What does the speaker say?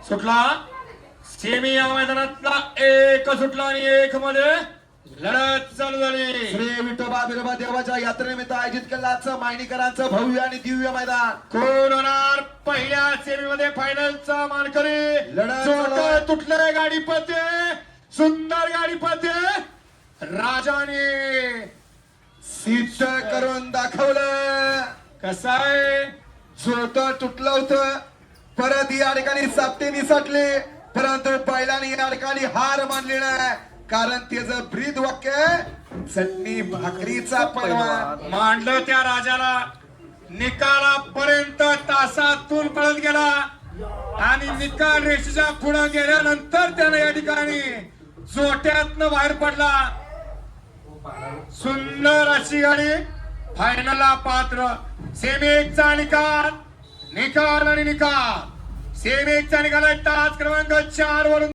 सुटला सेमी या मैदानातला एक सुटला आणि एक मध्ये लढत चालू झाली। श्री विठोबा बिरोबा देवाच्या यात्रेनिमित्त आयोजित केलेलं मायनीकरांचं भव्य आणि दिव्य मैदान कोण होणार पहिल्या सेमी मध्ये फायनलचा मानकरी? लढत जोरदार तुटले गाडी पळते, सुंदर गाडी पळते, राजाने सिद्ध करून दाखवलं। कसं आहे जोट तुटलं होतं, परत या ठिकाणी सापटे निसटले, परंतु बैलाने या ठिकाणी हार मानली नाही, कारण त्याचं ब्रीद वाक्य चटणी भाकरीचा पैलवान मांडलं त्या राजाला। निकालापर्यंत तासातून पळत गेला आणि निकाल रेषेच्या पुढे गेल्यानंतर त्याने या ठिकाणी जोट्यातनं बाहेर पडला। सुंदर अशी गाडी फायनलला पात्र। सेमी एकचा निकाल, निकाल आणि निकाल। सेमी एकचा निकाल आहे तास क्रमांक 4 वरून